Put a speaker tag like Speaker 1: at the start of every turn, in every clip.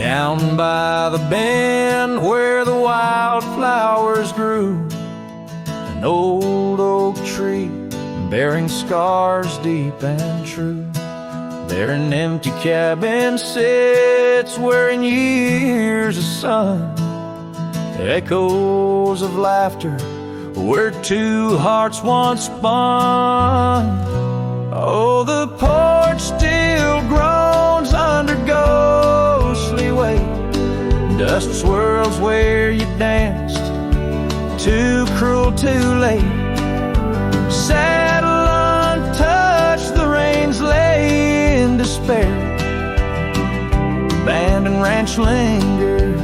Speaker 1: Down by the bend where the wildflowers grew, an old oak tree bearing scars deep and true. There an empty cabin sits where in years of sun, echoes of laughter where two hearts once spun. Oh, the porch still groans under ghostly weight. Dust swirls where you danced, too cruel, too late. Saddle untouched, the reins lay in despair. Abandoned ranch lingers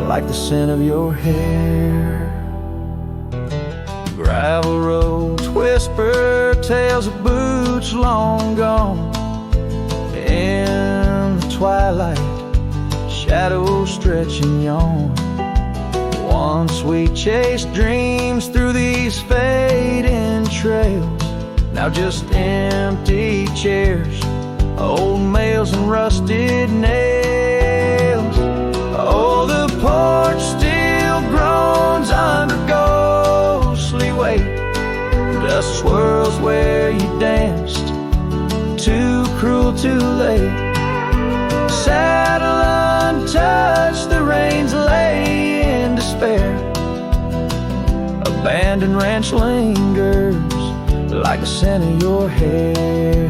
Speaker 1: like the scent of your hair. Gravel roads whisper tales of boots long gone. In the twilight, shadows stretch and yawn. Once we chased dreams through these fading trails, now just empty chairs, old mails and rusted nails. Oh, the porch still groans under ghostly weight. Dust swirls where you danced, too cruel, too late. Saddle untouched, the reins lay in despair. Abandoned ranch lingers like the scent of your hair.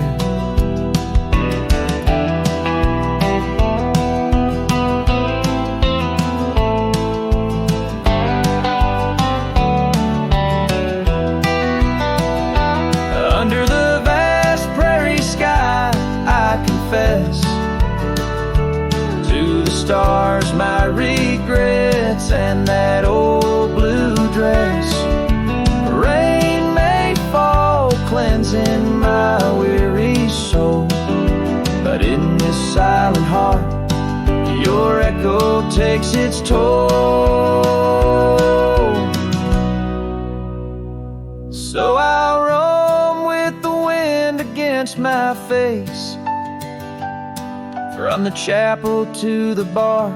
Speaker 1: Under the vast prairie sky, I confess to the stars my regrets and that old blue dress. Rain may fall, cleansing my weary soul, but in this silent heart, your echo takes its toll. So I'll roam with the wind against my face, from the chapel to the bar,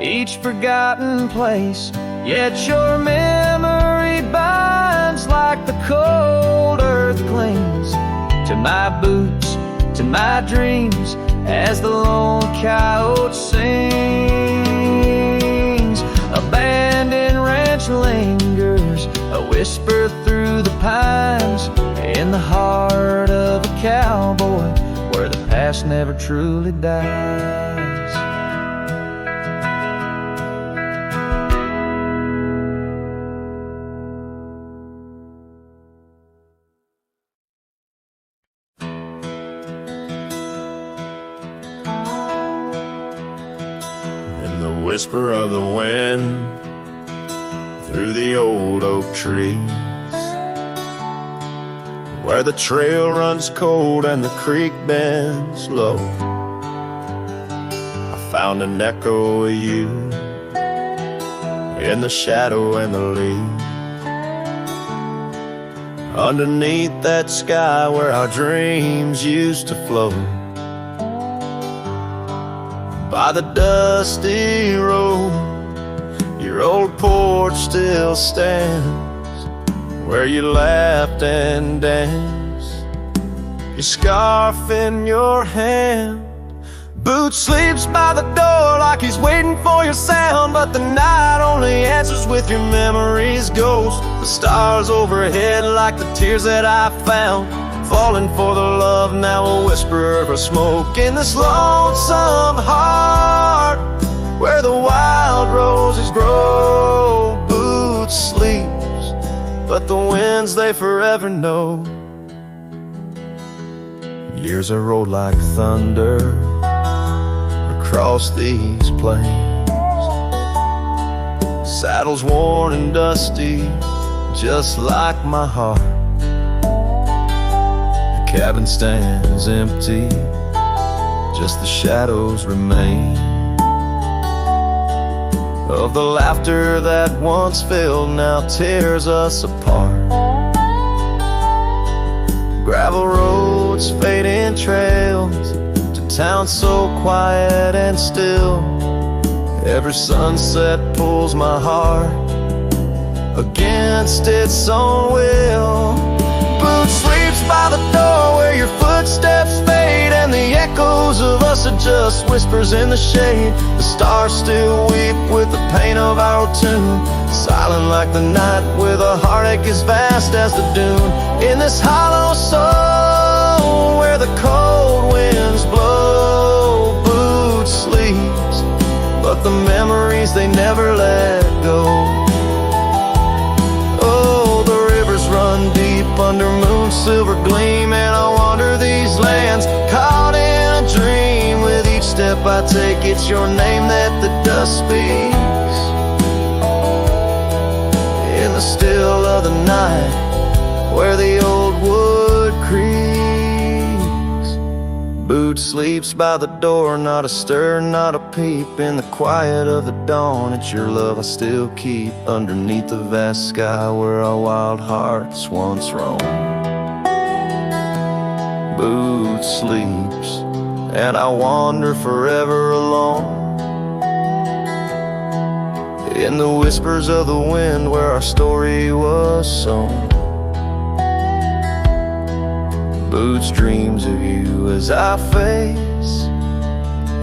Speaker 1: each forgotten place. Yet your memory binds like the cold earth clings to my boots, to my dreams, as the lone coyote sings. Abandoned ranch lingers, a whisper through the pines, in the heart of a cowboy, where the past never truly dies.
Speaker 2: In the whisper of the wind, through the old oak trees, where the trail runs cold and the creek bends low, I found an echo of you in the shadow and the leaves. Underneath that sky where our dreams used to float, by the dusty road, your old porch still stands, where you laughed and danced, your scarf in your hand. Boots sleeps by the door like he's waiting for your sound, but the night only answers with your memory's ghost. The stars overhead like the tears that I found, falling for the love now a whisper of smoke in this lonesome heart, where the wild roses grow. Boots sleeps, but the winds they forever know. Years are rolled like thunder across these plains, saddles worn and dusty just like my heart. The cabin stands empty, just the shadows remain of the laughter that once filled, now tears us apart. Gravel roads, fading trails, to town so quiet and still. Every sunset pulls my heart against its own will. Boot sleeps by the door where your footsteps fade, and the echoes of us are just whispers in the shade. The stars still weep with the pain of our tune, silent like the night with a heartache as vast as the dune. In this hollow soul where the cold winds blow, Boot sleeps, but the memories they never let go. Oh, the rivers run deep under moon's silver gleam, and I wander these lands caught in a dream. With each step I take, it's your name that the dust speaks. In the still of the night where the old wood creaks, Boot sleeps by the door, not a stir, not a peep. In the quiet of the dawn, it's your love I still keep underneath the vast sky where our wild hearts once roamed. Boot sleeps, and I wander forever alone in the whispers of the wind where our story was sown. Boots dreams of you as I face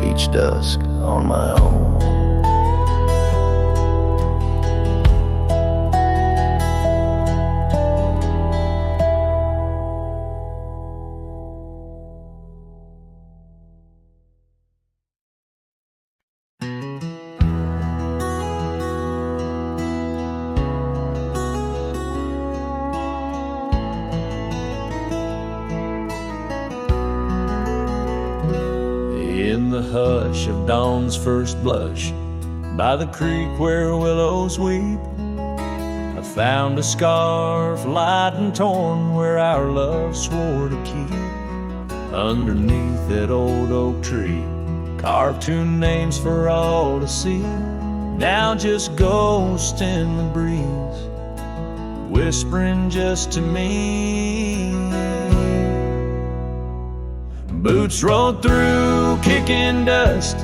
Speaker 2: each dusk on my own.
Speaker 1: In the hush of dawn's first blush, by the creek where willows weep, I found a scarf light and torn where our love swore to keep. Underneath that old oak tree, carved two names for all to see, now just ghosts in the breeze, whispering just to me. Boots rolled through, kicking dust,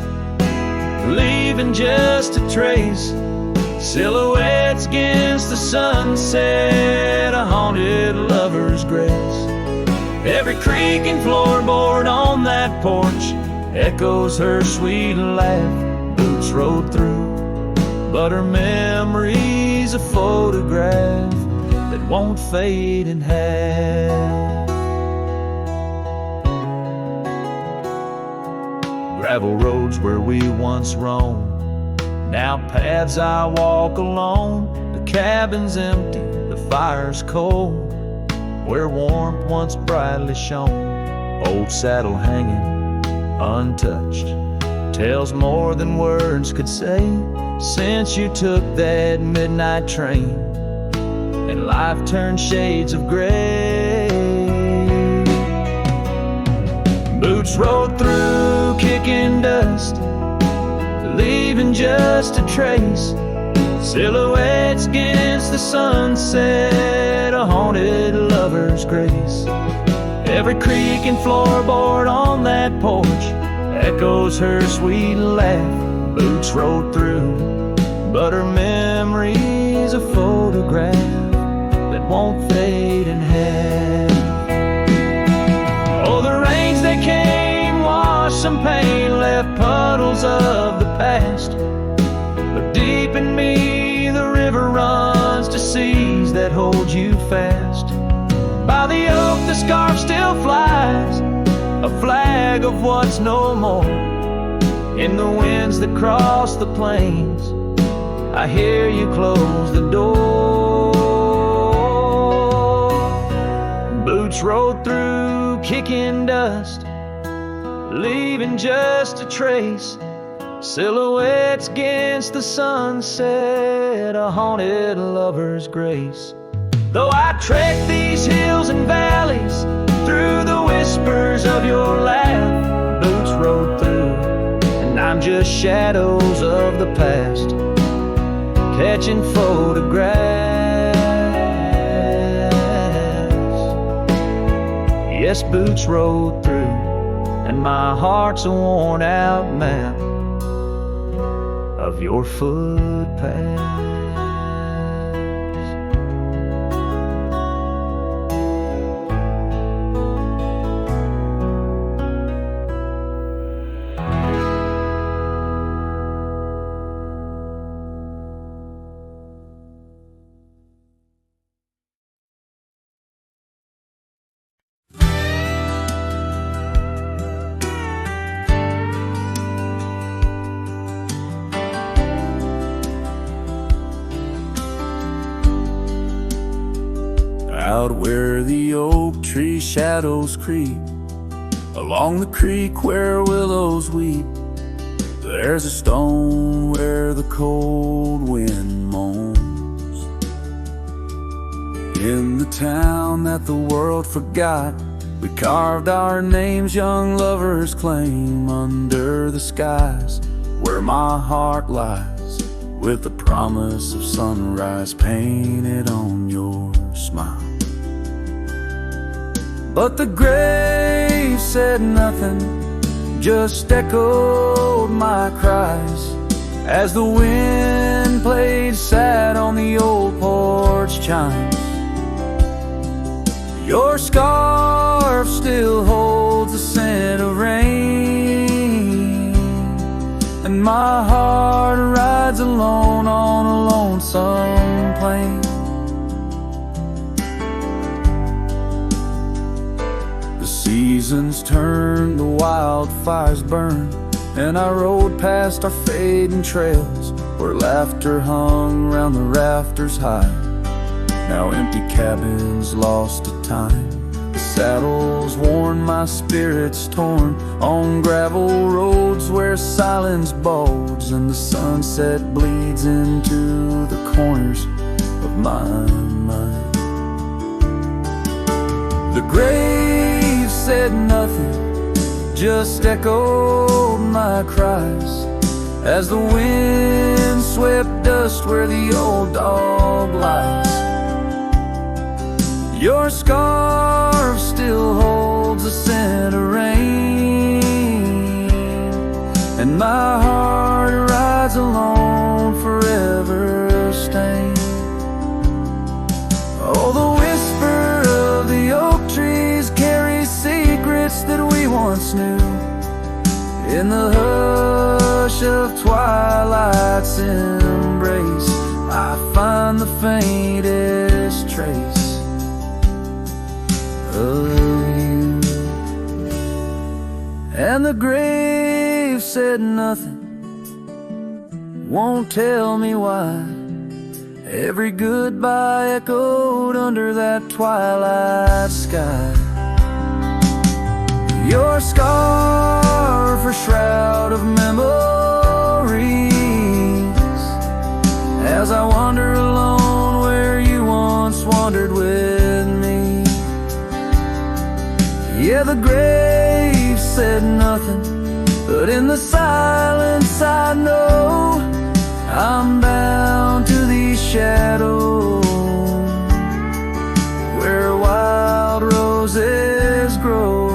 Speaker 1: leaving just a trace. Silhouettes against the sunset, a haunted lover's grace. Every creak and floorboard on that porch echoes her sweet laugh. Boots rode through, but her memory's a photograph that won't fade in half. Gravel roads where we once roamed, now paths I walk alone. The cabin's empty, the fire's cold, where warmth once brightly shone. Old saddle hanging untouched tells more than words could say. Since you took that midnight train and life turned shades of gray, Boots rode through, kicking dust, leaving just a trace. Silhouettes against the sunset, a haunted lover's grace. Every creak and floorboard on that porch echoes her sweet laugh. Boots rode through, but her memory's a photograph that won't fade in half. Oh, the rains that came washed some pain, left puddles of the past. But deep in me the river runs to seas that hold you fast. By the oak the scarf still flies, a flag of what's no more. In the winds that cross the plains, I hear you close the door. Boots rode through, kicking dust, leaving just a trace. Silhouettes against the sunset, a haunted lover's grace. Though I trek these hills and valleys through the whispers of your laugh, Boots rode through, and I'm just shadows of the past, catching photographs. Yes, Boots rode through, and my heart's a worn out map of your footpath.
Speaker 3: Out where the oak tree shadows creep, along the creek where willows weep, there's a stone where the cold wind moans. In the town that the world forgot, we carved our names young lovers claim under the skies where my heart lies, with the promise of sunrise painted on your smile. But the grave said nothing, just echoed my cries as the wind played sad on the old porch chimes. Your scarf still holds the scent of rain, and my heart rides alone on a lonesome plain. Seasons turn, the wildfires burn, and I rode past our fading trails where laughter hung round the rafters high. Now empty cabins lost to time, the saddles worn, my spirits torn, on gravel roads where silence bulges and the sunset bleeds into the corners of my mind. The grave said nothing, just echoed my cries as the wind swept dust where the old dog lies. Your scarf still holds the scent of rain, and my heart rides alone forever stained. Oh, the whisper of the oak trees carries secrets that we once knew. In the hush of twilight's embrace, I find the faintest trace of you. And the grave said nothing, won't tell me why. Every goodbye echoed under that twilight sky. Your scarf, a shroud of memories, as I wander alone where you once wandered with me. Yeah, the grave said nothing, but in the silence I know I'm bound to these shadows where wild roses grow.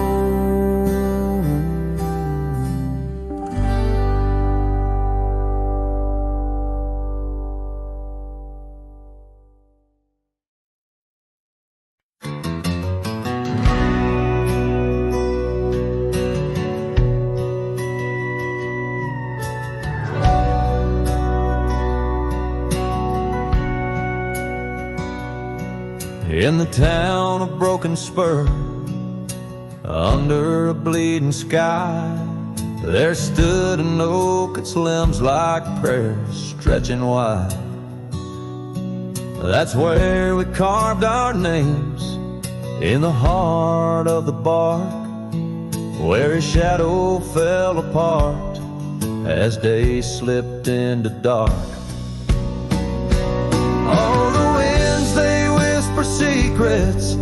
Speaker 1: In the town of Broken Spur, under a bleeding sky, there stood an oak, its limbs like prayers stretching wide. That's where we carved our names, in the heart of the bark, where his shadow fell apart as day slipped into dark. Oh, the winds, they whisper secrets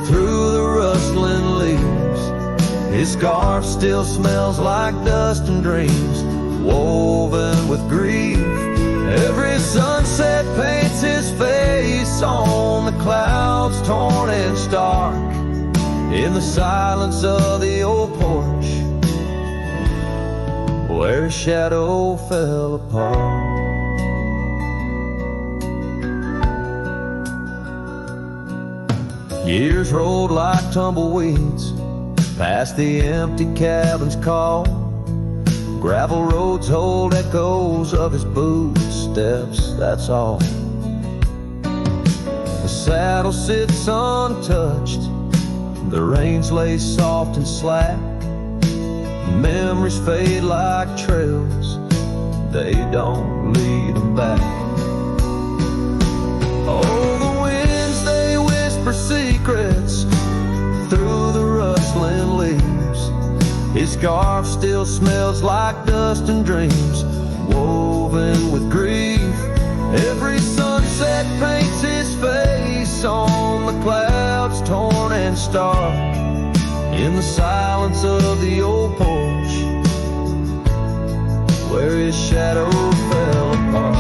Speaker 1: through the rustling leaves. His scarf still smells like dust and dreams woven with grief. Every sunset paints his face on the clouds torn and stark. In the silence of the old porch, where his shadow fell apart. Years rolled like tumbleweeds past the empty cabin's call. Gravel roads hold echoes of his footsteps, that's all. The saddle sits untouched, the reins lay soft and slack. Memories fade like trails, they don't lead them back. Oh, the winds, they whisper secrets through the rustling leaves. His scarf still smells like dust and dreams, woven with grief. Every sunset paints his face on the clouds, torn and stark. In the silence of the old porch, where his shadow fell apart.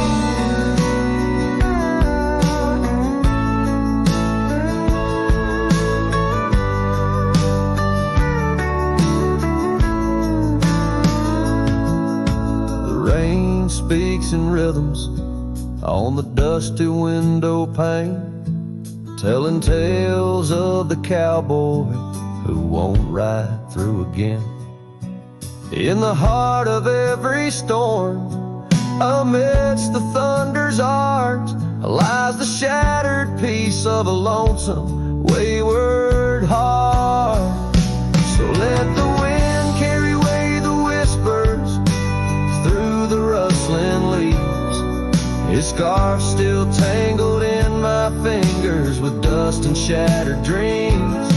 Speaker 1: Speaks in rhythms on the dusty window pane, telling tales of the cowboy who won't ride through again. In the heart of every storm, amidst the thunder's arch, lies the shattered piece of a lonesome, wayward heart. So let the wind carry away the whispers through the rustling leaves. His scarf still tangled in my fingers with dust and shattered dreams.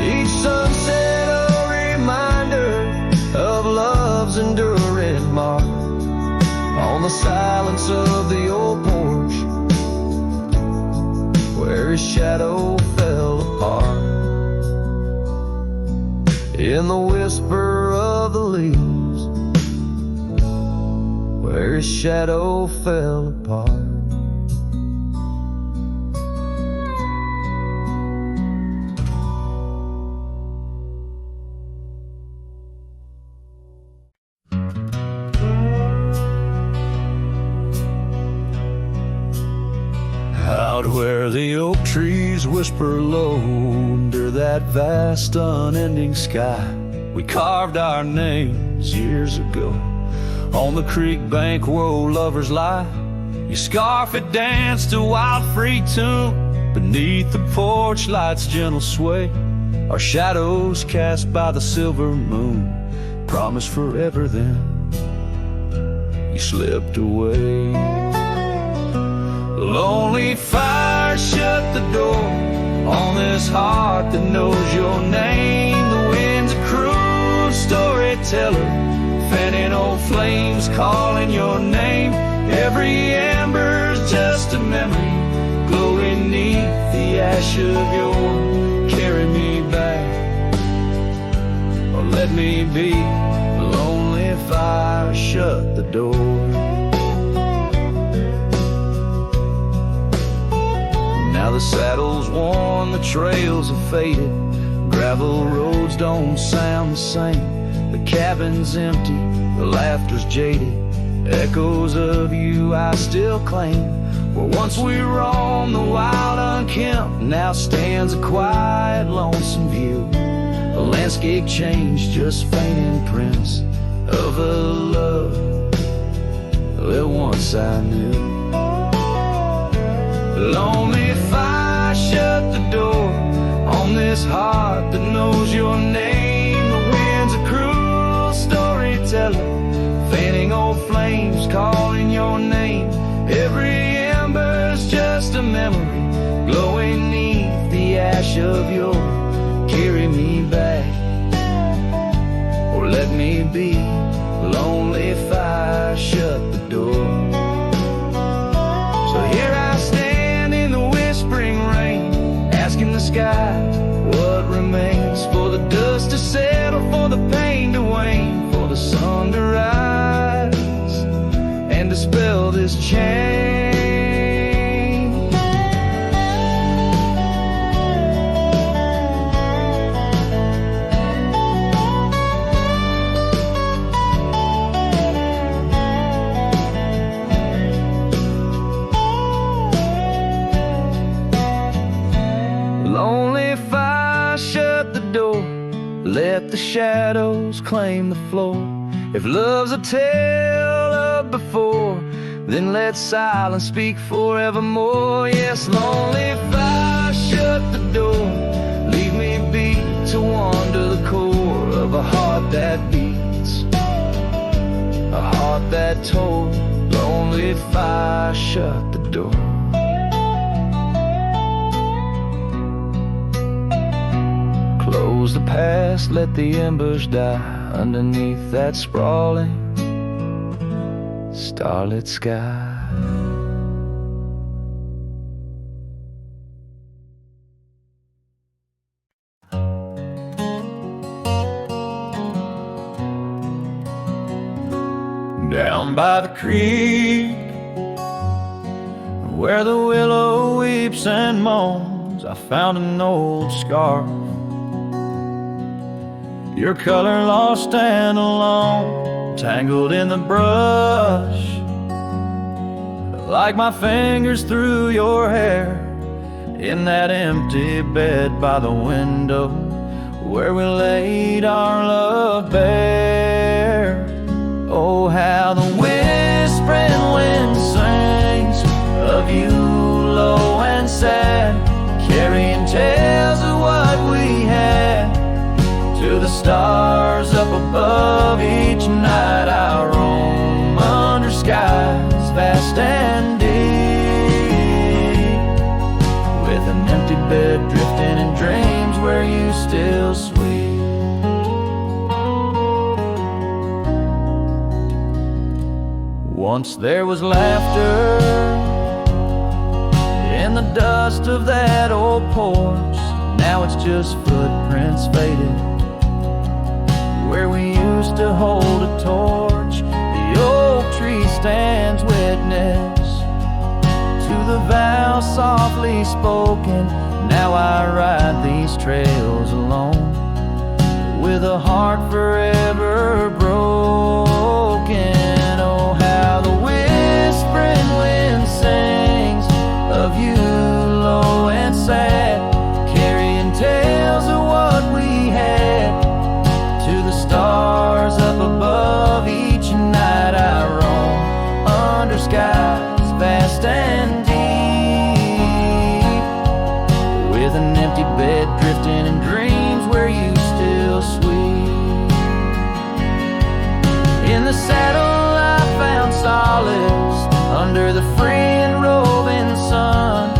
Speaker 1: Each sunset a reminder of love's enduring mark on the silence of the old porch, where his shadow fell apart. In the whisper of the leaves, where his shadow fell apart. Out where the oak trees whisper low under that vast unending sky, we carved our names years ago on the creek bank where old lovers lie. Your scarf, it danced a wild free tune beneath the porch light's gentle sway. Our shadows cast by the silver moon promised forever, then you slipped away. Lonely fire shut the door on this heart that knows your name. The wind's a cruel storyteller, fanning old flames, calling your name. Every ember's just a memory, glowing neath the ash of your. Carry me back, or let me be. Lonely fire, shut the door. Now the saddle's worn, the trails have faded, gravel roads don't sound the same. The cabin's empty, the laughter's jaded, echoes of you I still claim. Where once we roamed the wild unkempt, now stands a quiet, lonesome view. A landscape changed, just faint imprints of a love that once I knew. Lonely fire, shut the door on this heart that knows your name. The wind's a cruel storyteller, fanning old flames, calling your name. Every ember's just a memory, glowing neath the ash of your. Carry me back, or let me be. Lonely fire, shut the door. So here I stand in the whispering rain, asking the sky what remains. For the dust to settle, for the pain to wane, for the sun to rise and dispel this chain. let the shadows claim the floor. If love's a tale of before, then let silence speak forevermore. Yes, lonely fire, shut the door. Leave me be to wander the core of a heart that beats, a heart that tore. Lonely fire, shut the door. Close the past, let the embers die underneath that sprawling starlit sky. Down by the creek, where the willow weeps and moans, I found an old scarf, your color lost and alone, tangled in the brush, like my fingers through your hair, in that empty bed by the window, where we laid our love bare. Oh, how the whispering wind sings of you low and sad, carrying tales of what we had to the stars up above. Each night I roam under skies vast and deep, with an empty bed drifting in dreams where you still sweet. Once there was laughter in the dust of that old porch. Now it's just footprints faded where we used to hold a torch. The oak tree stands witness to the vow softly spoken. Now I ride these trails alone, with a heart forever broken. Oh, how the whispering wind sings of you low and sad, carrying tales of what we had to the stars up above. Each night I roam under skies vast and deep, with an empty bed drifting in dreams where you still sweet. In the saddle I found solace under the free and roving sun,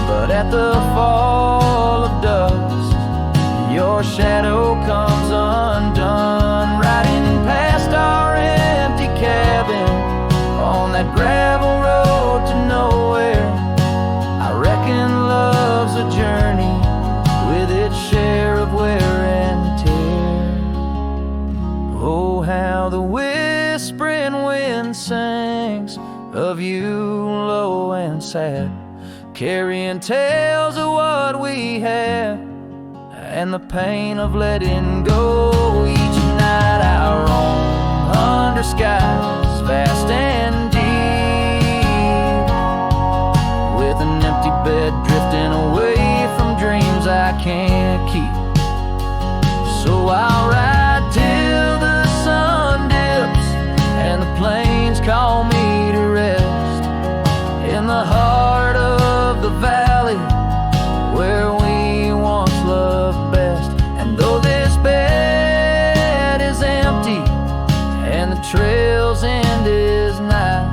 Speaker 1: but at the fall of dusk your shadow comes undone, riding past our empty cabin on that gravel road to nowhere. I reckon love's a journey with its share of wear and tear. Oh, how the whispering wind sings of you low and sad, carrying tales of what we had and the pain of letting go. Each night I roam under skies vast and deep, with an empty bed drifting away from dreams I can't keep. So I'll ride till the sun dips and the plains call me to rest, in the heart of the valley where we once loved best. And though this bed is empty and the trail's end is nigh,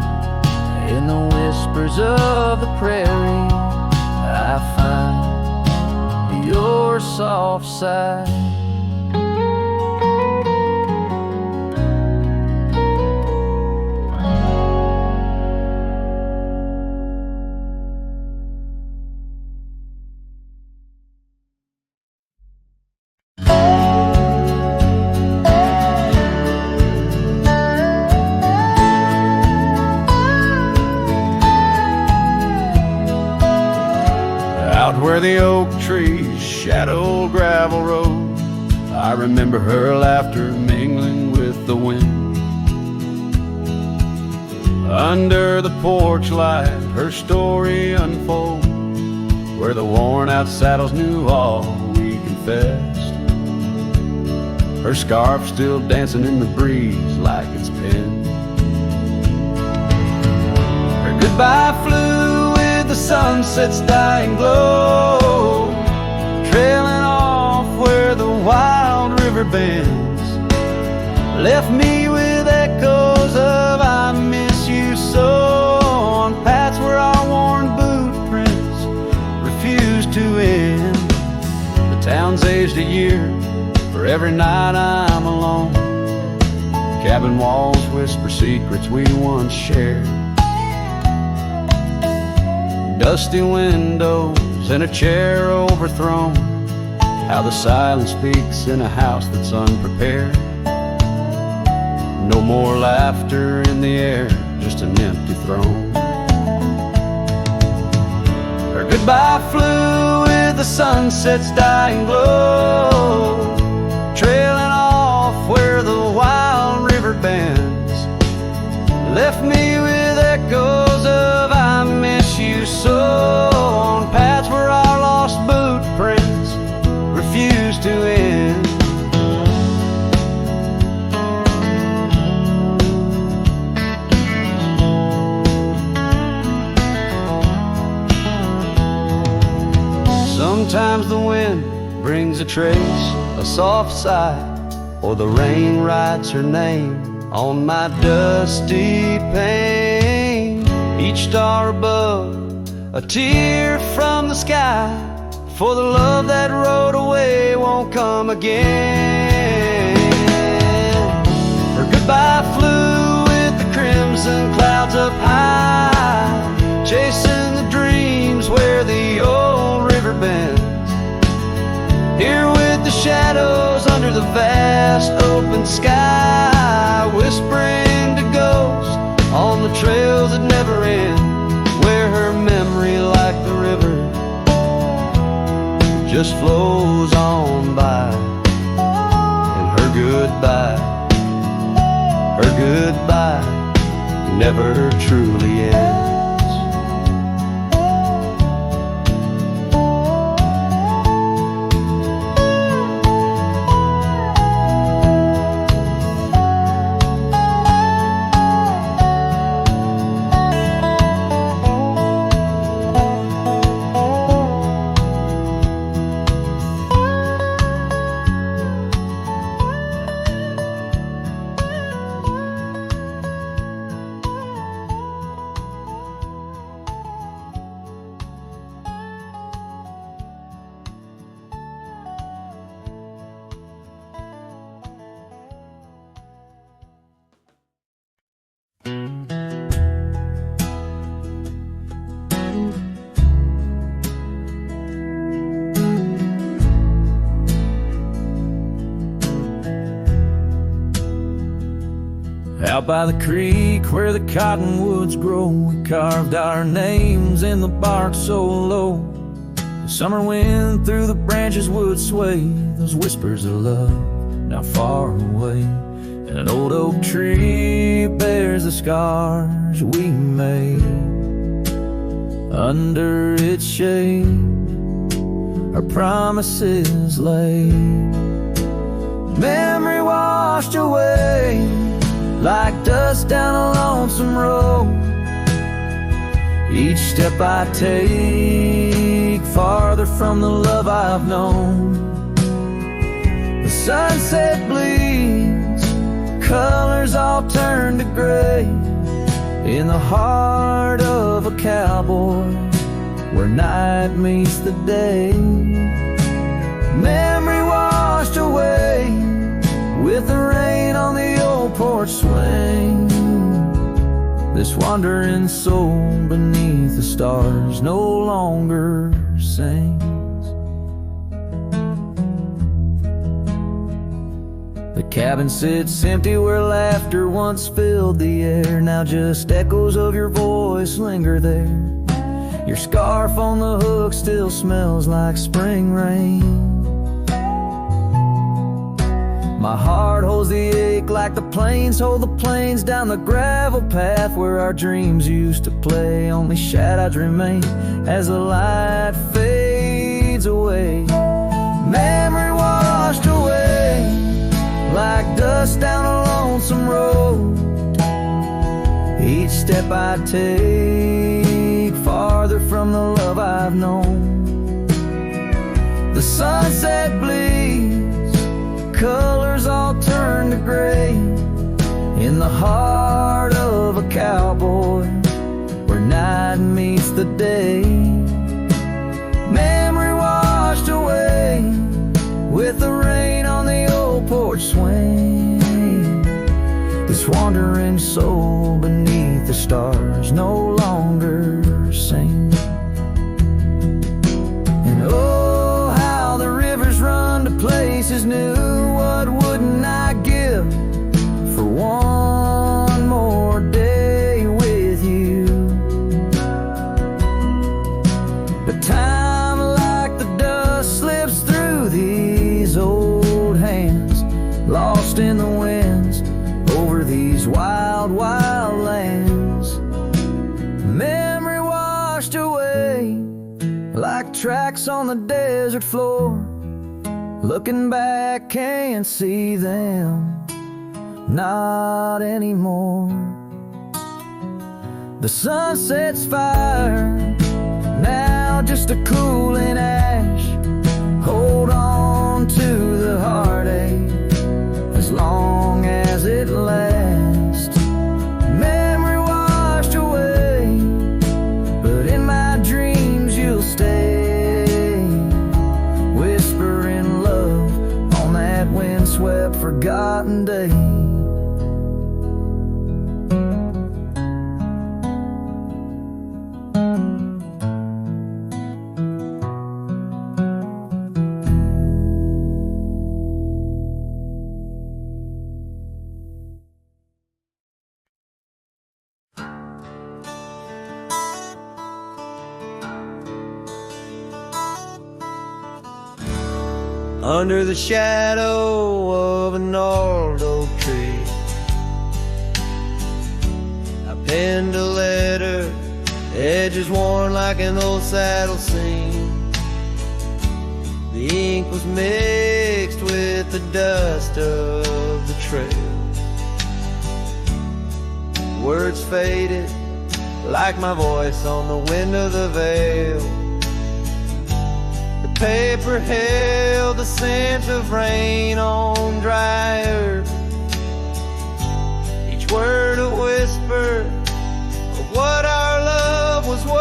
Speaker 1: in the whispers of the prairie I find your soft sigh.
Speaker 3: Out where the oak trees shadow gravel road, I remember her laughter mingling with the wind. Under the porch light her story unfolds, where the worn out saddles knew all we confessed. her scarf still dancing in the breeze like it's pinned.
Speaker 1: Her goodbye flew with the sunset's dying glow, trailing off where the wild river bends, left me with echoes of I miss you so, on paths where our worn boot prints refuse to end. The town's aged a year for every night I'm alone. Cabin walls whisper secrets we once shared. Dusty windows and a chair overthrown, how the silence speaks in a house that's unprepared. No more laughter in the air, just an empty throne. Her goodbye flew with the sunset's dying glow, trailing off where the wild river bends, left me with echoes of I miss you so, on paths where our lost boot prints refuse to end. Sometimes the wind brings a trace, a soft sigh, or the rain writes her name on my dusty pane. Each star above, a tear from the sky, for the love that rode away won't come again. Her goodbye flew with the crimson clouds up high, chasing the dreams where the old river bends. Here with the shadows under the vast open sky, whispering to ghosts on the trails that never end, where her memory like the river just flows on by, and her goodbye never truly ends. Out by the creek where the cottonwoods grow, we carved our names in the bark so low. The summer wind through the branches would sway those whispers of love now far away. And an old oak tree bears the scars we made. Under its shade our promises lay. Memory washed away like dust down a lonesome road. Each step I take farther from the love I've known. The sunset bleeds, colors all turn to gray, in the heart of a cowboy where night meets the day. Memory washed away with the rain on the old porch swing. This wandering soul beneath the stars no longer sings. The cabin sits empty where laughter once filled the air. Now just echoes of your voice linger there. Your scarf on the hook still smells like spring rain. My heart holds the ache like the plains hold the plains down the gravel path where our dreams used to play. Only shadows remain as the light fades away. Memory washed away us down a lonesome road. Each step I take farther from the love I've known. The sunset bleeds, colors all turn to gray. In the heart of a cowboy, where night meets the day. Memory washed away with the rain on the old porch swing. This wandering soul beneath the stars no longer sing. And oh, how the rivers run to places new. What wouldn't I give for one more day with you? But time like the dust slips through these old hands, lost in the winds over these wild, wild lands. Memory washed away like tracks on the desert floor. Looking back, can't see them, not anymore. The sunset's fire, now just a cooling ash. Hold on to the heartache as long as it lasts. Memory washed away, but in my dreams you'll stay, whispering love on that windswept forgotten day.
Speaker 2: Under the shadow of an old oak tree, I penned a letter, edges worn like an old saddle seam. The ink was mixed with the dust of the trail. Words faded like my voice on the wind of the veil. Paper held the scent of rain on dry earth. Each word a whisper of what our love was worth.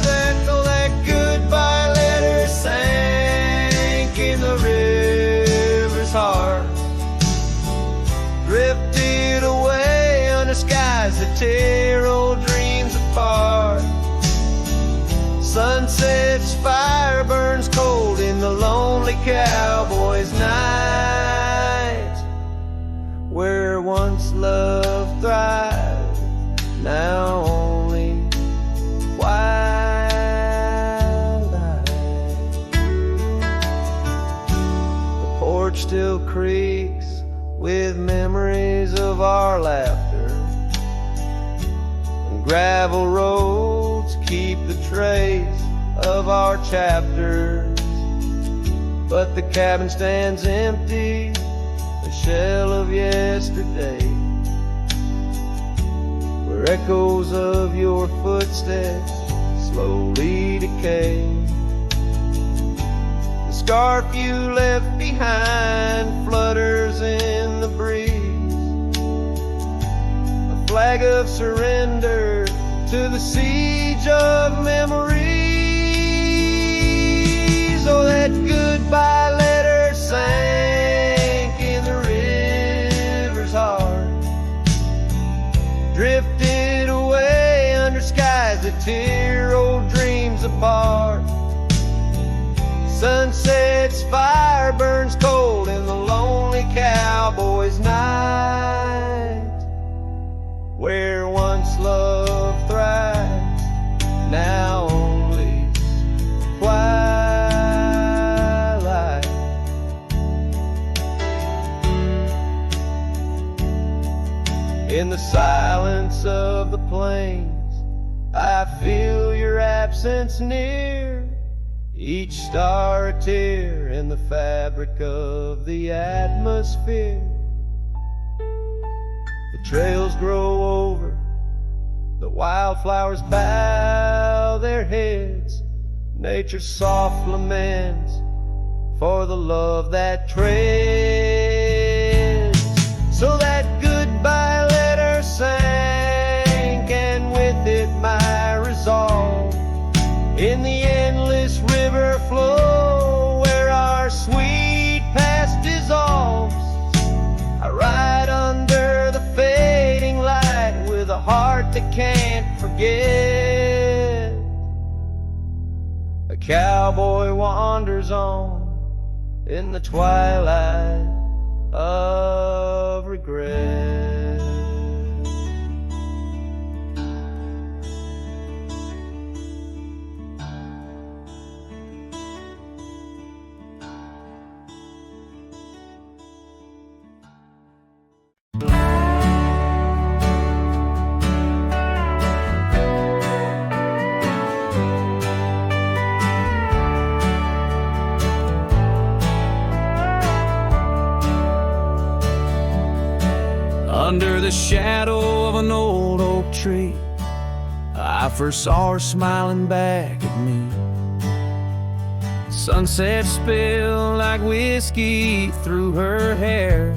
Speaker 2: Echo that goodbye letter sank in the river's heart, drifted away under skies that tear old dreams apart. Sunset's fire burns cold in the lonely cowboy's night. Where once love thrived, now only twilight. The porch still creaks with memories of our laughter, and gravel roads keep the trace of our chapters. But the cabin stands empty, a shell of yesterday, where echoes of your footsteps slowly decay. The scarf you left behind flutters in the breeze, a flag of surrender to the siege of memories. Oh, that goodbye letter sank in the river's heart, drifted away under skies that tear old dreams apart. Sunset's fire burns cold in the lonely cowboy's night. Where once love thrives, now only twilight. In the silence of the plains, I feel your absence near. each star a tear in the fabric of the atmosphere. The trails grow over, the wildflowers bow their heads. Nature's soft laments for the love that treads. So that goodbye letter sank, and with it my resolve. In the endless river flow where our sweet past dissolves, I ride under the fading light with a heart that can't forget. A cowboy wanders on in the twilight of regret.
Speaker 3: Under the shadow of an old oak tree, I first saw her smiling back at me. Sunset spilled like whiskey through her hair.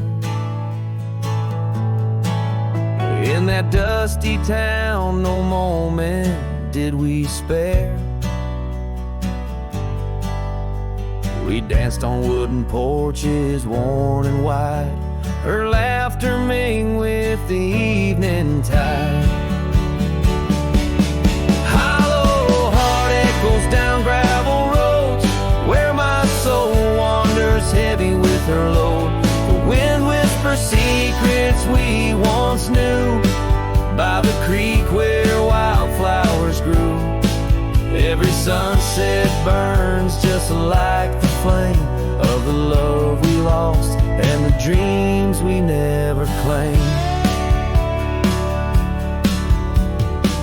Speaker 3: In that dusty town, no moment did we spare. We danced on wooden porches, worn and wide, her laughter mingling with the evening tide. Hollow heart echoes down gravel roads where my soul wanders heavy with her load. The wind whispers secrets we once knew by the creek where wildflowers grew. Every sunset burns just like the flame of the love we lost and the dreams we never claimed.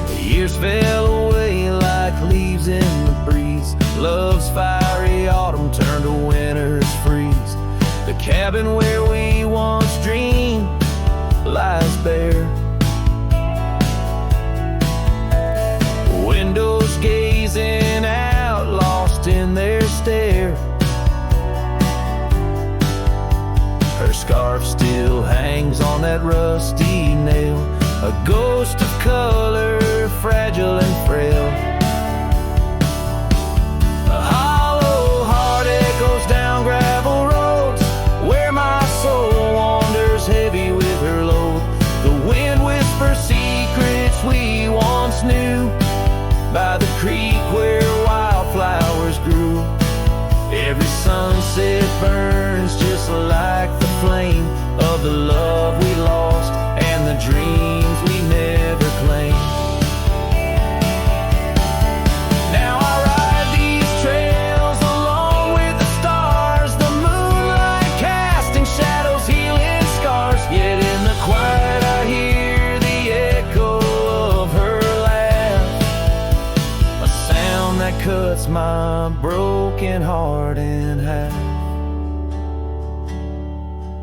Speaker 3: The years fell away like leaves in the breeze. Love's fiery autumn turned to winter's freeze. The cabin where we once dreamed lies bare. Windows gazing out, lost in their stare. Her scarf still hangs on that rusty nail, a ghost of color, fragile and frail. A hollow heart echoes down gravel roads where my soul wanders heavy with her load. The wind whispers secrets we once knew by the creek where wildflowers grew. Every sunset burns just like the flame of the love we lost and the dreams we never claimed. Now I ride these trails along with the stars, the moonlight casting shadows, healing scars. Yet in the quiet I hear the echo of her laugh, a sound that cuts my broken heart in half.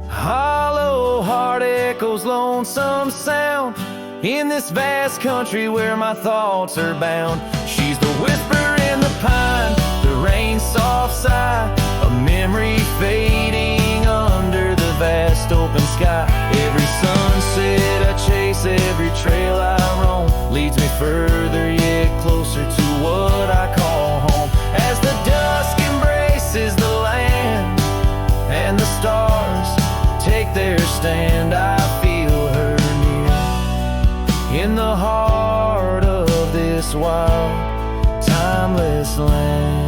Speaker 3: Hollow heart echoes lonesome sound in this vast country where my thoughts are bound. She's the whisper in the pine, the rain's soft sigh, a memory fading under the vast open sky. Every sunset I chase, every trail I roam, leads me further yet closer to what I call home. As the dusk embraces the land and the stars take their stand, I feel her near in the heart of this wild, timeless land.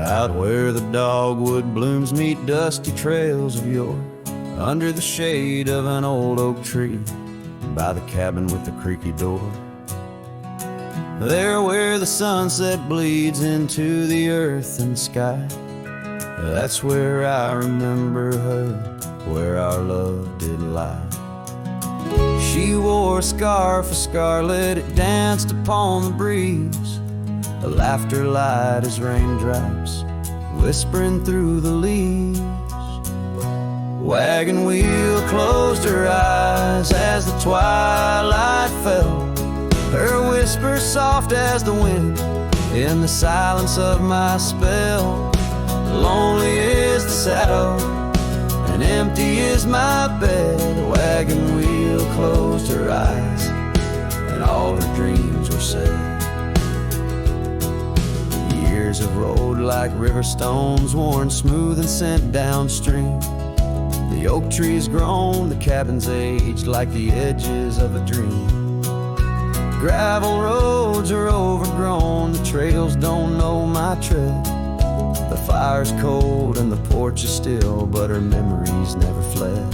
Speaker 3: Out where the dogwood blooms meet dusty trails of yore, under the shade of an old oak tree, by the cabin with the creaky door. There where the sunset bleeds into the earth and sky, that's where I remember her, where our love did lie. She wore a scarf of scarlet, it danced upon the breeze, a laughter light as raindrops whispering through the leaves. Wagon wheel closed her eyes as the twilight fell, her whisper soft as the wind in the silence of my spell. Lonely is the saddle and empty is my bed. The wagon wheel closed her eyes and all her dreams were said. Years have rolled like river stones, worn smooth and sent downstream. The oak tree's grown, the cabin's aged like the edges of a dream. Gravel roads are overgrown, the trails don't know my tread. The fire's cold and the porch is still, but her memories never fled.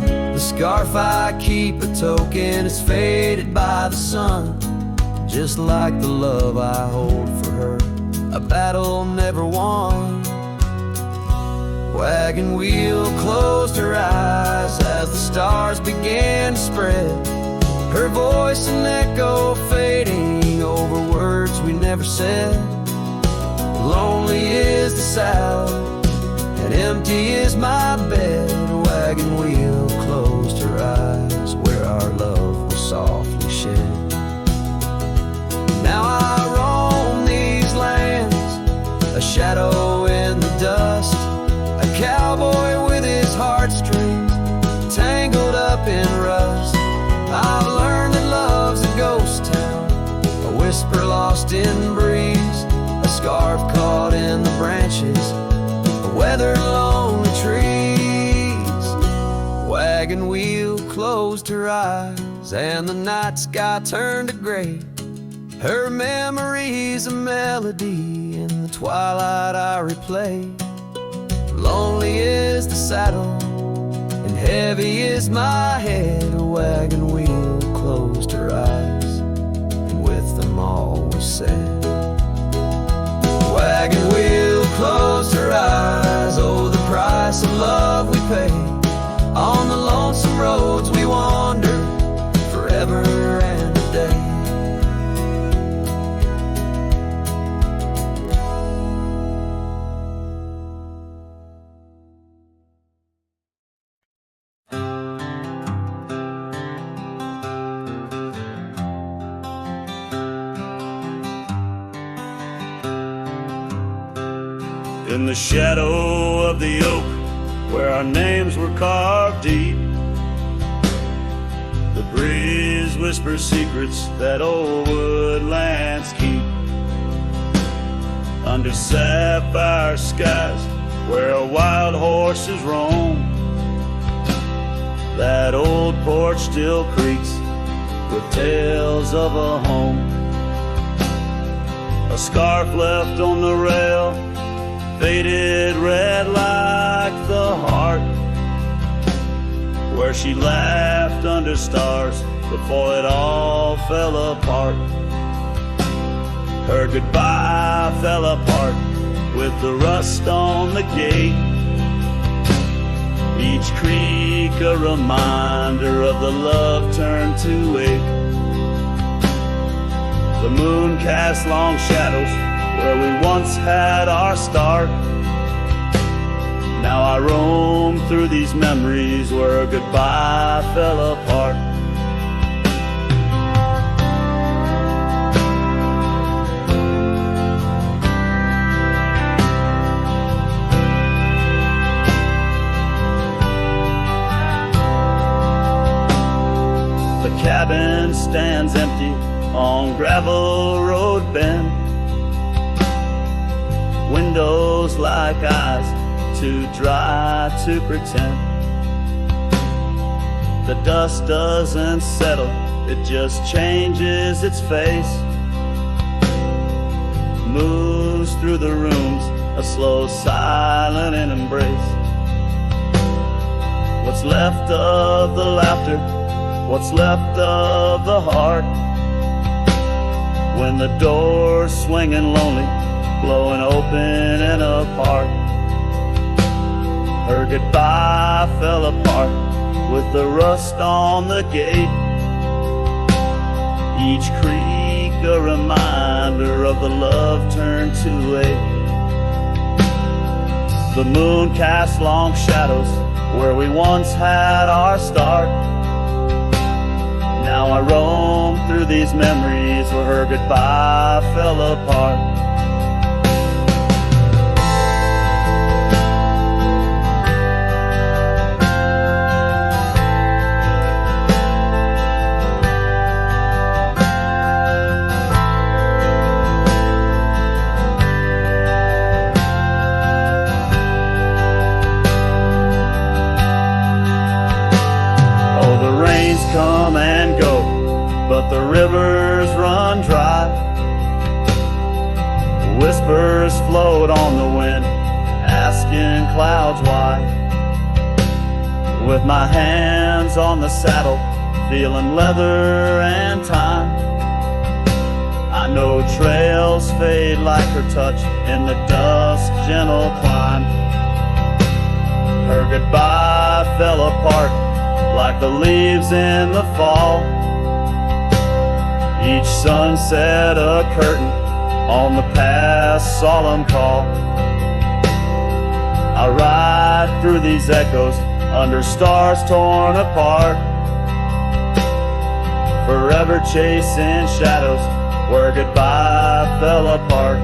Speaker 3: The scarf I keep a token, it's faded by the sun, just like the love I hold for her, a battle never won. Wagon wheel closed her eyes as the stars began to spread, her voice an echo fading over words we never said. Lonely is the saddle and empty is my bed. A wagon wheel closed her eyes where our love was softly shed. Now I roam these lands, a shadow in the dust, a cowboy with his heartstrings tangled up in rust. I've learned that love's a ghost town, a whisper lost in breeze, a scarf caught in the branches, a weathered lonely trees. Wagon wheel closed her eyes and the night sky turned to gray, her memory's a melody in the twilight I replay. Lonely is the saddle and heavy is my head. A wagon wheel closed her eyes and with them all was said. Wagon wheel closed her eyes, oh the price of love we pay. On the lonesome roads we wander forever and a day.
Speaker 4: In the shadow of the oak, where our names were carved deep, the breeze whispers secrets that old woodlands keep. Under sapphire skies, where wild horses roam, that old porch still creaks with tales of a home. A scarf left on the rail, faded red like the heart where she laughed under stars before it all fell apart. Her goodbye fell apart with the rust on the gate, each creak a reminder of the love turned to ache. The moon cast long shadows where we once had our start. Now I roam through these memories where goodbye fell apart. The cabin stands empty on gravel road bend, windows like eyes too dry to pretend. The dust doesn't settle, it just changes its face. Moves moves through the rooms, a slow, silent embrace. What's left of the laughter, what's left of the heart, when the door's swinging lonely, blowing open and apart. Her goodbye fell apart with the rust on the gate. Each creak a reminder of the love turned to ache. The moon casts long shadows where we once had our start. Now I roam through these memories where her goodbye fell apart. Come and go, but the rivers run dry. Whispers float on the wind, asking clouds why. With my hands on the saddle, feeling leather and time, I know trails fade like her touch in the dusk gentle climb. Her goodbye fell apart like the leaves in the fall. Each sunset a curtain on the past solemn call. I ride through these echoes under stars torn apart, forever chasing shadows where goodbye fell apart.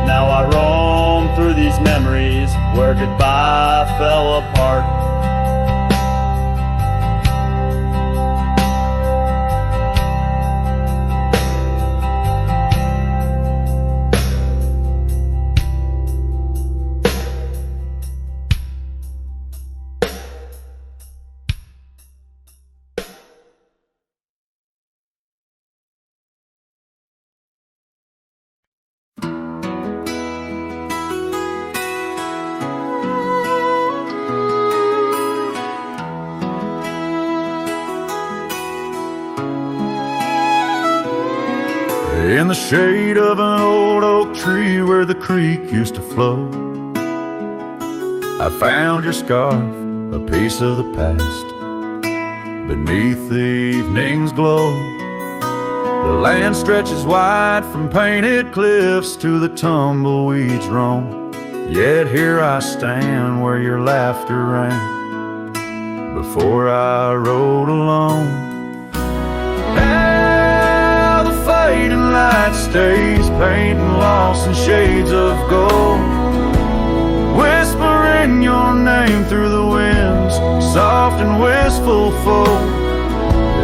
Speaker 4: Now I roam through these memories where goodbye fell apart.
Speaker 3: In the shade of an old oak tree where the creek used to flow, I found your scarf, a piece of the past, beneath the evening's glow. The land stretches wide from painted cliffs to the tumbleweeds roam, yet here I stand where your laughter rang before I rode alone. Fading light stays painting lost in shades of gold, whispering your name through the winds, soft and wistful fold.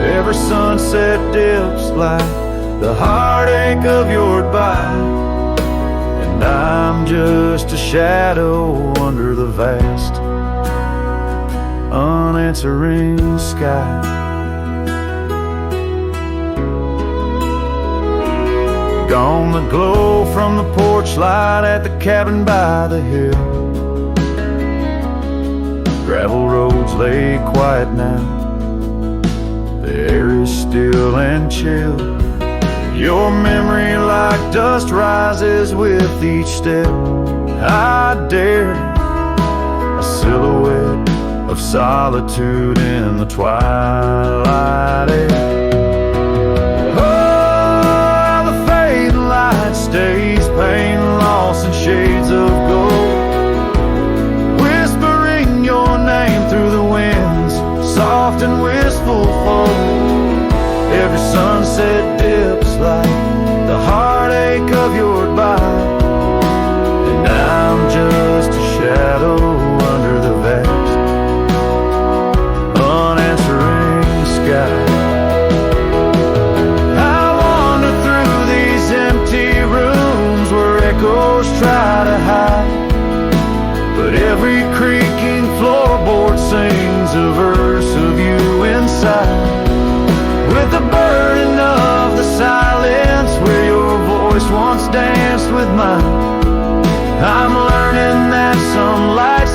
Speaker 3: Every sunset dips like the heartache of your goodbye, and I'm just a shadow under the vast unanswering sky. Gone the glow from the porch light at the cabin by the hill. Gravel roads lay quiet now, the air is still and chill. Your memory like dust rises with each step I dare, a silhouette of solitude in the twilight air. Stays pain lost in shades of gold, whispering your name through the winds, soft and wistful fold. Every sunset dips like the heartache of your goodbye, and I'm just a shadow under the vast unanswering sky.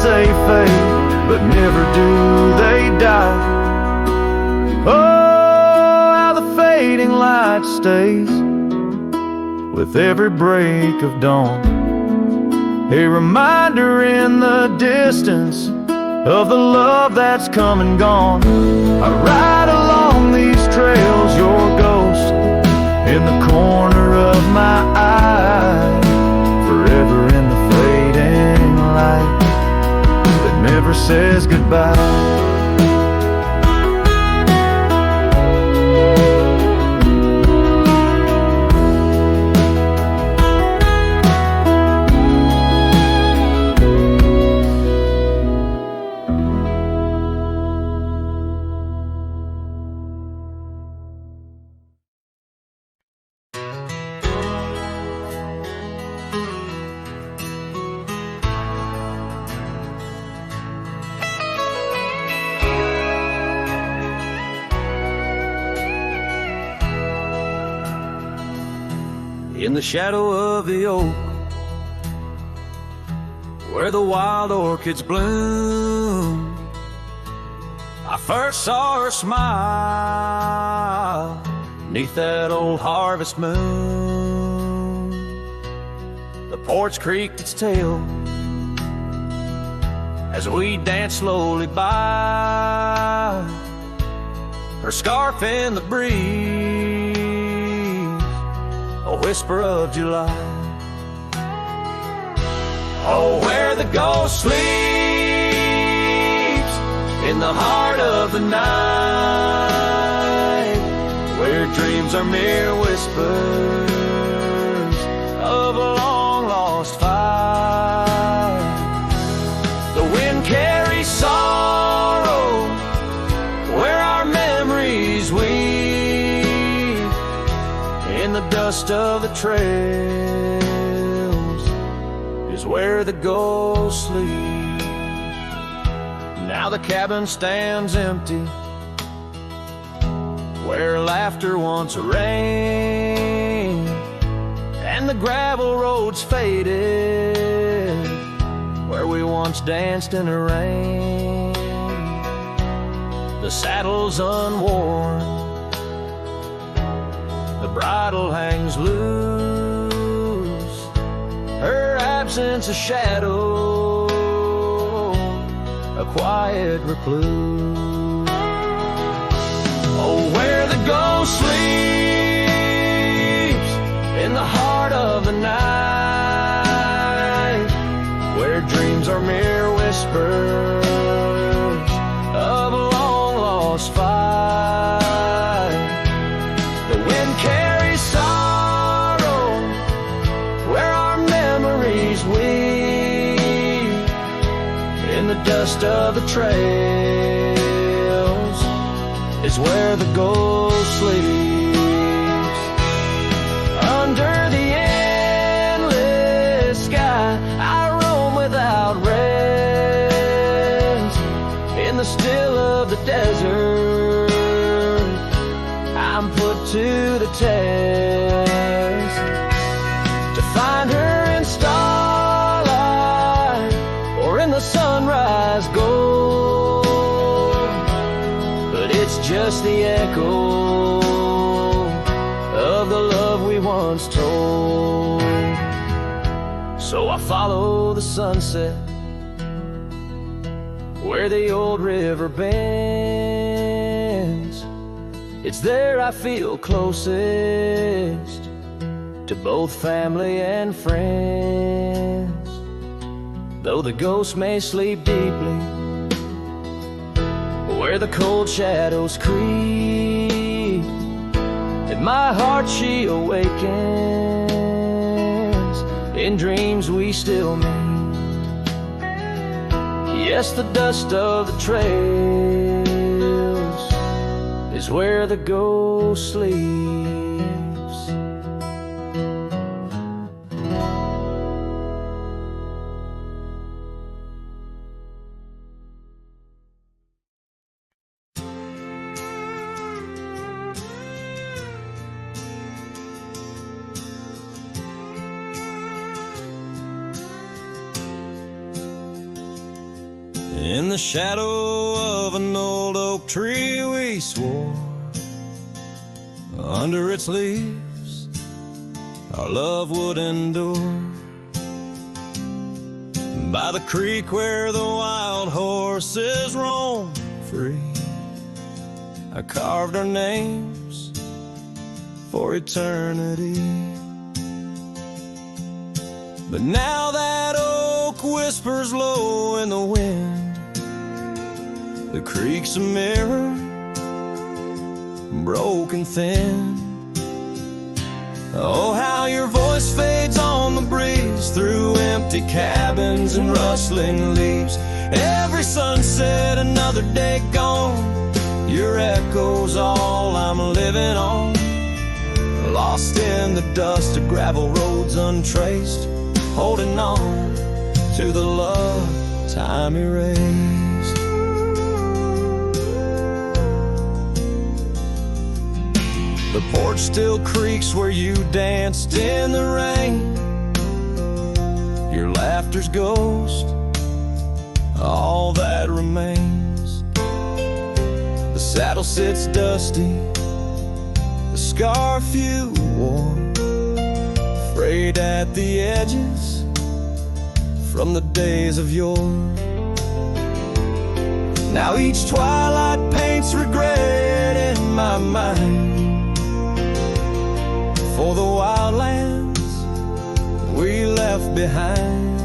Speaker 1: they fade, but never do they die. Oh, how the fading light stays with every break of dawn, a reminder in the distance of the love that's come and gone. I ride along these trails, your ghost in the corner of my eye, forever in the fading light that never says goodbye. In the shadow of the oak, where the wild orchids bloom, I first saw her smile 'neath that old harvest moon. The porch creaked its tail as we danced slowly by, her scarf in the breeze, a whisper of July. Oh, where the ghost sleeps in the heart of the night, where dreams are mere whispers of a long-lost fight. The wind carries sorrow where our memories weave, in the dust of the trails is where the ghost sleeps. Now the cabin stands empty, where laughter once reigned, and the gravel roads faded, where we once danced in the rain. The saddle's unworn, the bridle hangs loose, her absence a shadow, a quiet recluse. Oh, where the ghost sleeps in the heart of the night, where dreams are mere whispers of a long-lost fight. The wind carries sorrow where our memories weave, in the dust of the trails is where the ghost sleeps. Under the endless sky I roam without rest, in the still of the desert I'm put to the test, to find her in starlight or in the sunrise gold. But it's just the echo of the love we once told. So I follow the sunset where the old river bends. It's there I feel closest to both family and friends. Though the ghost may sleep deeply where the cold shadows creep, in my heart she awakens, in dreams we still meet. Yes, the dust of the trails is where the ghost sleeps.
Speaker 2: In the shadow of an old oak tree we swore, under its leaves our love would endure. By the creek where the wild horses roam free, I carved our names for eternity. But now that oak whispers low in the wind, the creek's a mirror, broken thin. Oh, how your voice fades on the breeze through empty cabins and rustling leaves. Every sunset, another day gone, your echo's all I'm living on. Lost in the dust of gravel roads untraced, holding on to the love time erased. The porch still creaks where you danced in the rain. Your laughter's ghost, all that remains. The saddle sits dusty, the scarf you wore, frayed at the edges from the days of yore. Now each twilight paints regret in my mind for the wild lands we left behind.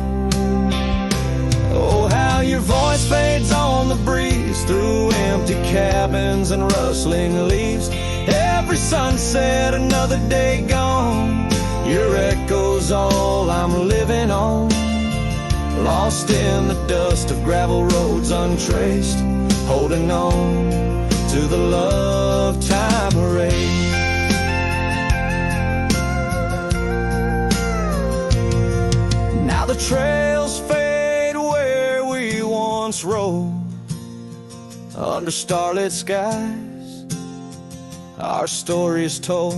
Speaker 2: Oh, how your voice fades on the breeze through empty cabins and rustling leaves. Every sunset, another day gone, your echo's all I'm living on. Lost in the dust of gravel roads untraced, holding on to the love time erased. Now the trails fade where we once rode, under starlit skies our story is told.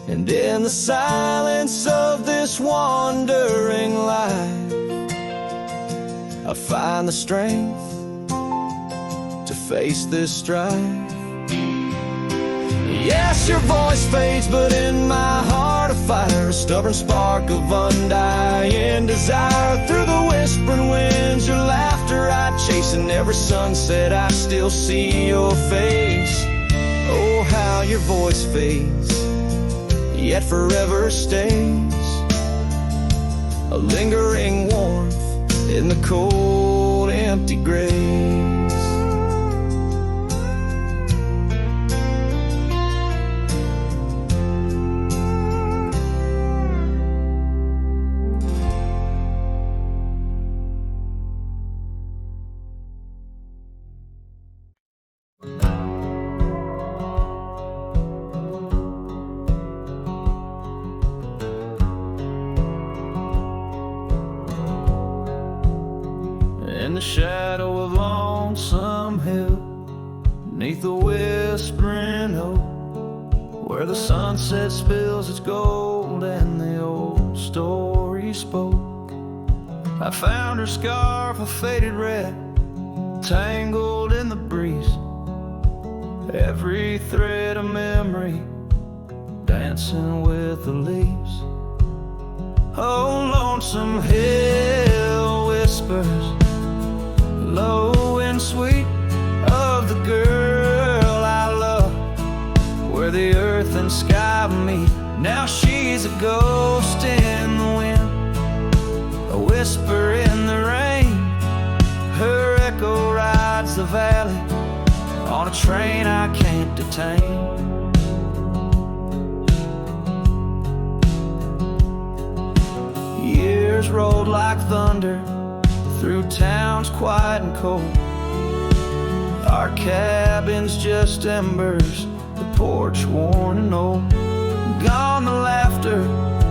Speaker 2: And in the silence of this wandering life, I find the strength to face this strife. Yes, your voice fades, but in my heart a fire, a stubborn spark of undying desire. Through the whispering winds, your laughter I chase, and every sunset I still see your face. Oh, how your voice fades, yet forever stays, a lingering warmth in the cold, empty graves. In the shadow of Lonesome Hill, beneath the whispering oak, where the sunset spills its gold and the old story spoke, I found her scarf of faded red, tangled in the breeze, every thread of memory dancing with the leaves. Oh, Lonesome Hill whispers, low and sweet, of the girl I love, where the earth and sky meet. Now she's a ghost in the wind, a whisper in the rain. Her echo rides the valley on a train I can't detain. Years rolled like thunder through towns quiet and cold, our cabins just embers, the porch worn and old. Gone the laughter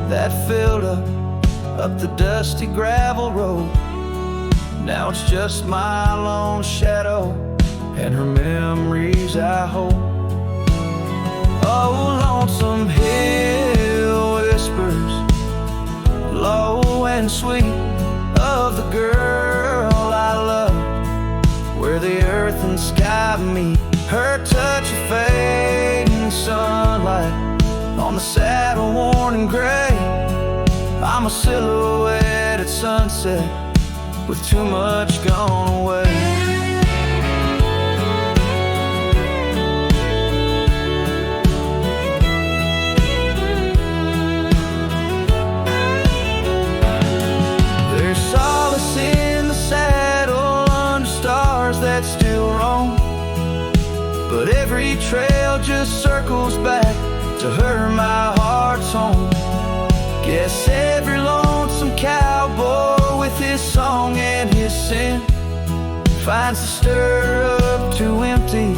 Speaker 2: that filled up the dusty gravel road. Now it's just my lone shadow and her memories I hold. Oh, Lonesome Hill whispers, low and sweet, of the girl
Speaker 1: beside me, her touch of fading sunlight on the saddle worn and gray. I'm a silhouette at sunset with too much gone away. There's solace in the saddle under stars that still roam, but every trail just circles back to her, my heart's home. Guess every lonesome cowboy with his song and his sin finds the stir up too empty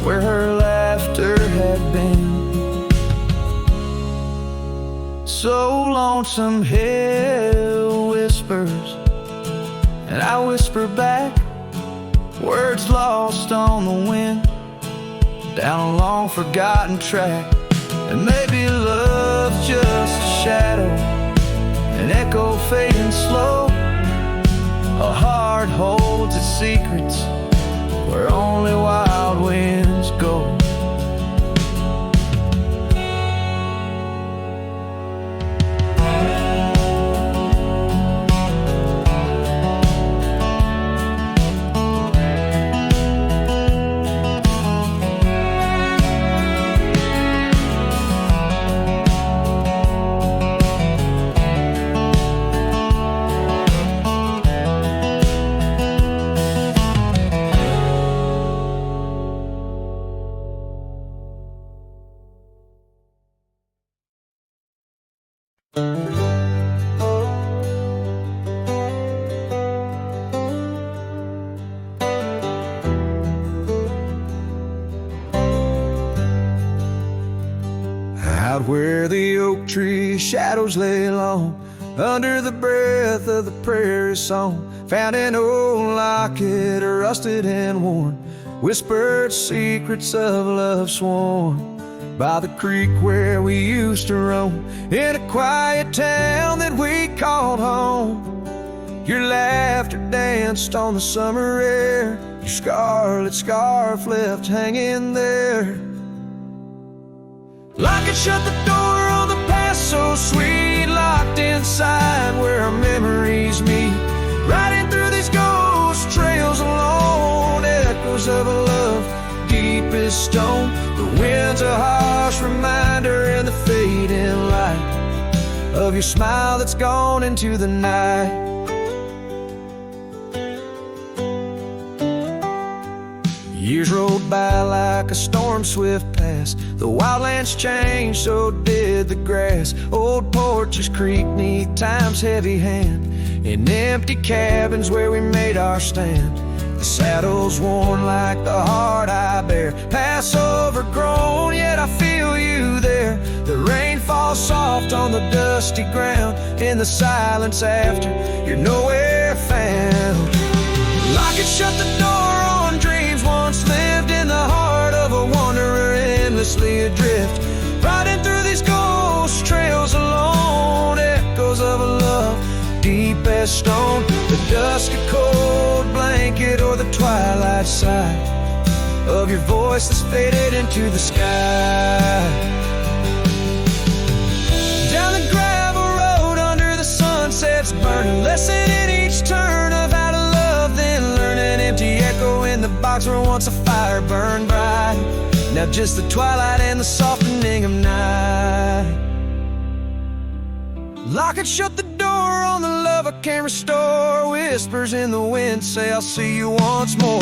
Speaker 1: where her laughter had been. So lonesome hell whispers, and I whisper back, words lost on the wind, down a long forgotten track. And maybe love's just a shadow, an echo fading slow. A heart holds its secrets where only wild winds go. Out where the oak tree shadows lay long, under the breath of the prairie song, found an old locket, rusted and worn, whispered secrets of love sworn. By the creek where we used to roam, in a quiet town that we called home, your laughter danced on the summer air, your scarlet scarf left hanging there. Lock it, shut the door on the past so sweet, locked inside where our memories meet, riding through these ghost trails alone, echoes of a love deep as stone. The wind's a harsh reminder in the fading light of your smile that's gone into the night. Years rolled by like a storm swift past, the wildlands changed, so did the grass. Old porches creak neath time's heavy hand, in empty cabins where we made our stand. The saddle's worn like the heart I bear, past overgrown, yet I feel you there. The rain falls soft on the dusty ground, in the silence after you're nowhere found. Lock it, shut the door on dreams once lived, in the heart of a wanderer endlessly adrift, riding through these ghost trails alone, echoes of a love deep as stone. The dusk a cold blanket or the twilight sigh of your voice that's faded into the sky. Down the gravel road under the sunsets burning, lesson in each turn of how to love, then learn an empty echo in the box where once a fire burned bright. Now just the twilight and the softening of night. Lock it, shut the door on the love I can't restore, whispers in the wind say I'll see you once more.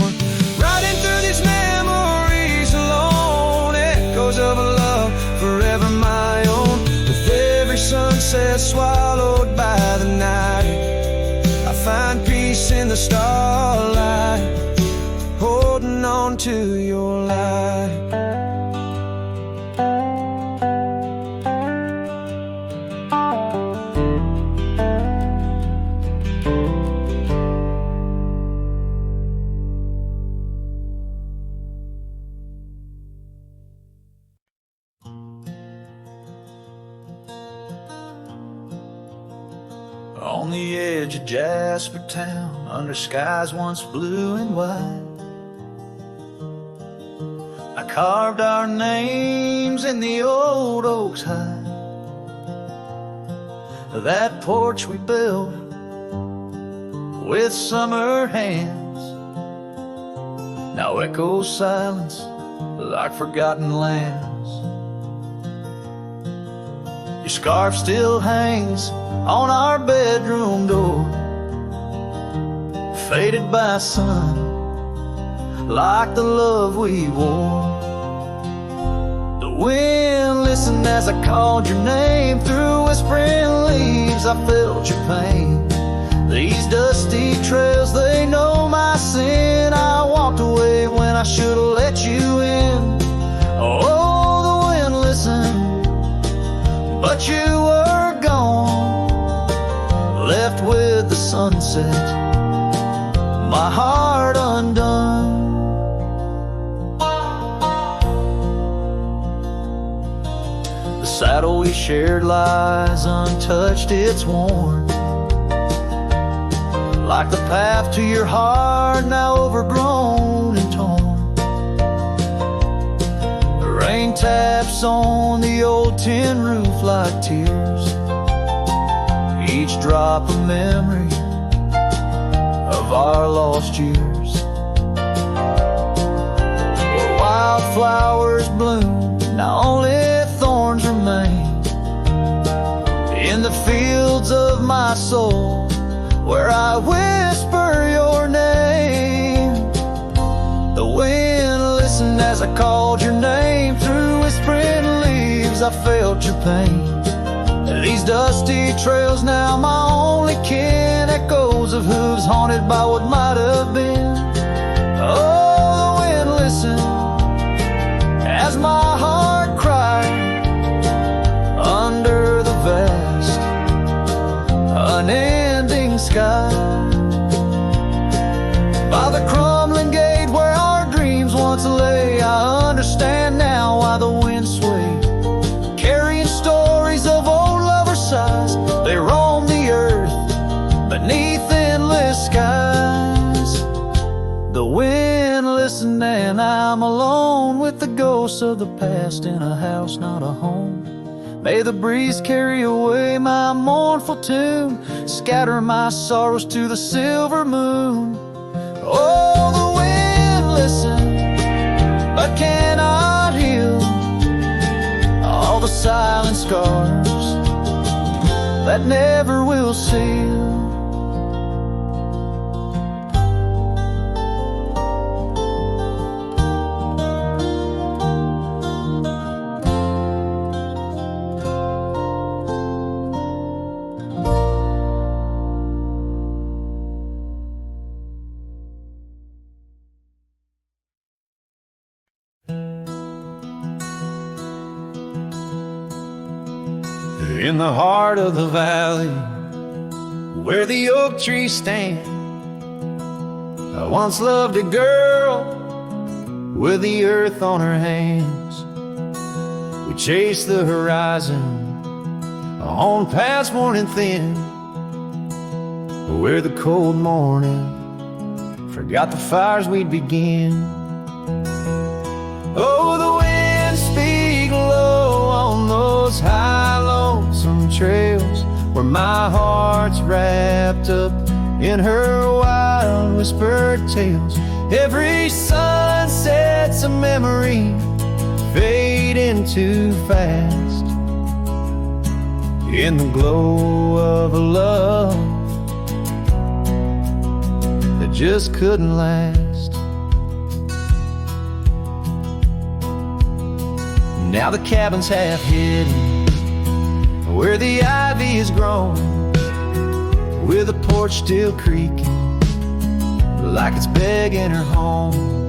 Speaker 1: Riding through these memories alone, echoes of a love forever my own. With every sunset swallowed by the night, I find peace in the starlight, holding on to your light. On the edge of Jasper Town, under skies once blue and white, carved our names in the old oak's hide. That porch we built with summer hands now echoes silence like forgotten lands. Your scarf still hangs on our bedroom door, faded by sun like the love we wore. The wind listened as I called your name. Through whispering leaves I felt your pain. These dusty trails, they know my sin. I walked away when I should have let you in. Oh, the wind listened, but you were gone, left with the sunset, my heart undone. The saddle we shared lies untouched, it's worn, like the path to your heart, now overgrown and torn. The rain taps on the old tin roof like tears, each drop a memory of our lost years. Where wildflowers bloom, now only thorns remain. In the fields of my soul, where I whisper your name. The wind listened as I called your name. Through whispering leaves I felt your pain. These dusty trails now my only kin, echoes of hooves haunted by what might have been. Oh, the wind listened as my heart cried under the vast unending sky. By the crumbling gate where our dreams once lay, I understand now why the wind swayed, carrying stories of old lovers' sighs. They roam the earth beneath endless skies. The wind listened and I'm alone with the ghosts of the past in a house, not a home. May the breeze carry away my mournful tune, scatter my sorrows to the silver moon. Oh, the wind listened, but cannot heal all the silent scars that never will seal. In the heart of the valley, where the oak trees stand, I once loved a girl with the earth on her hands. We chased the horizon on past morning thin, where the cold morning forgot the fires we'd begin. Oh, the wind speak low on those high lonesome trails, where my heart's wrapped up in her wild whispered tales. Every sunset's a memory fading too fast, in the glow of a love that just couldn't last. Now the cabin's half hidden where the ivy has grown, with the porch still creaking like it's begging her home.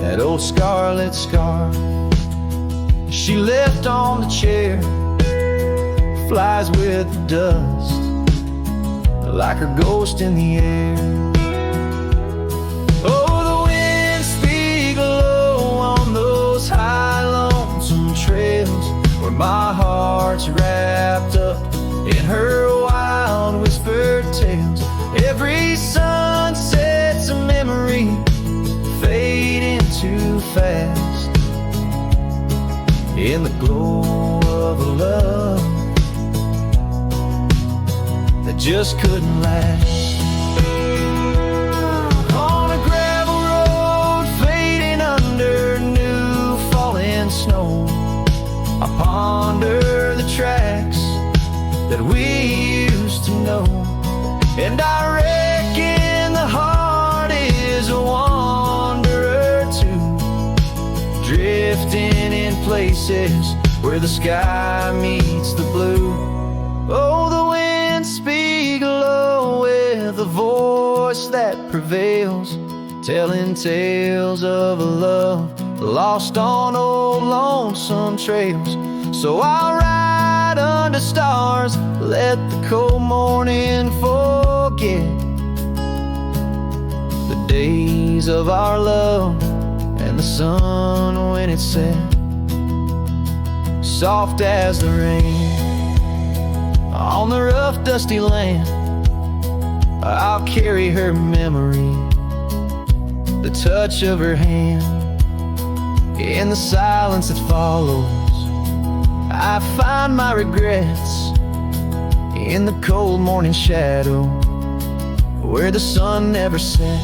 Speaker 1: That old scarlet scarf she left on the chair flies with the dust like her ghost in the air. Oh, the wind speak low on those high lonesome trails, where my heart's wrapped up in her wild whispered tales. Every sunset's a memory fading too fast, in the glow of a love that just couldn't last. On a gravel road fading under new falling snow, I ponder the tracks that we used to know, and I reckon the heart is a wanderer too, drifting in places where the sky meets the blue. Oh, the wind speaks low with a voice that prevails, telling tales of a love lost on old lonesome trails. So I'll ride under stars, let the cold morning forget the days of our love and the sun when it set, soft as the rain on the rough dusty land. I'll carry her memory, the touch of her hand. In the silence that follows, I find my regrets in the cold morning shadow where the sun never set.